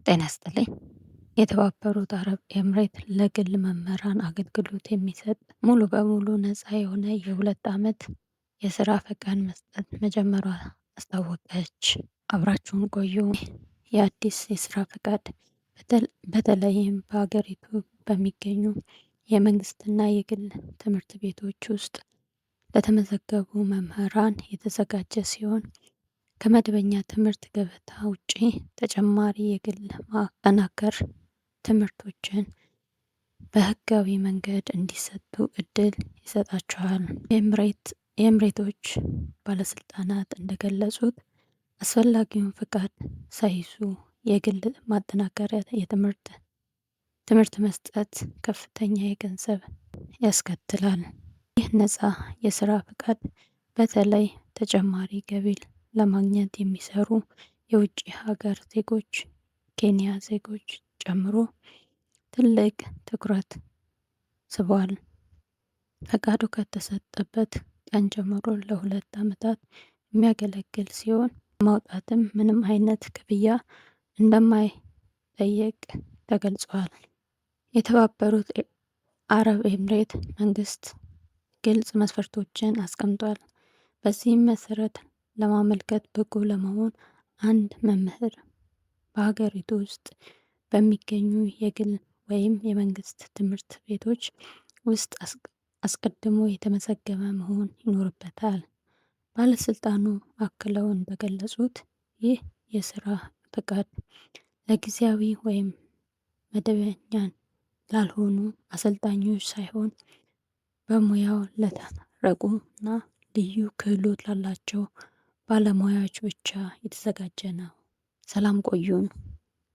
ጤና ይስጥልኝ። የተባበሩት አረብ ኤምሬት ለግል መምህራን አገልግሎት የሚሰጥ ሙሉ በሙሉ ነፃ የሆነ የ2 ዓመት የሥራ ፈቃድ መስጠት መጀመሯ አስታወቀች። አብራችሁን ቆዩ። የአዲስ የሥራ ፈቃድ በተለይም በአገሪቱ በሚገኙ የመንግስትና የግል ትምህርት ቤቶች ውስጥ ለተመዘገቡ መምህራን የተዘጋጀ ሲሆን ከመደበኛ ትምህርት ገበታ ውጪ ተጨማሪ የግል ማጠናከር ትምህርቶችን በህጋዊ መንገድ እንዲሰጡ እድል ይሰጣቸዋል። የኤምሬቶች ባለስልጣናት እንደገለጹት አስፈላጊውን ፍቃድ ሳይዙ የግል ማጠናከሪያ ትምህርት መስጠት ከፍተኛ የገንዘብ ያስከትላል። ይህ ነፃ የስራ ፍቃድ በተለይ ተጨማሪ ገቢ ለማግኘት የሚሰሩ የውጭ ሀገር ዜጎች፣ ኬንያ ዜጎች ጨምሮ ትልቅ ትኩረት ስቧል። ፈቃዱ ከተሰጠበት ቀን ጀምሮ ለ2 ዓመታት የሚያገለግል ሲሆን ማውጣትም ምንም አይነት ክፍያ እንደማይጠየቅ ተገልጿል። የተባበሩት አረብ ኤምሬት መንግስት ግልጽ መስፈርቶችን አስቀምጧል። በዚህም መሰረት ለማመልከት ብቁ ለመሆን አንድ መምህር በሀገሪቱ ውስጥ በሚገኙ የግል ወይም የመንግስት ትምህርት ቤቶች ውስጥ አስቀድሞ የተመዘገበ መሆን ይኖርበታል። ባለስልጣኑ አክለው እንደገለጹት ይህ የስራ ፈቃድ ለጊዜያዊ ወይም መደበኛ ላልሆኑ አሰልጣኞች ሳይሆን በሙያው ለተመረቁ እና ልዩ ክህሎት ላላቸው ባለሙያዎች ብቻ የተዘጋጀ ነው። ሰላም ቆዩን።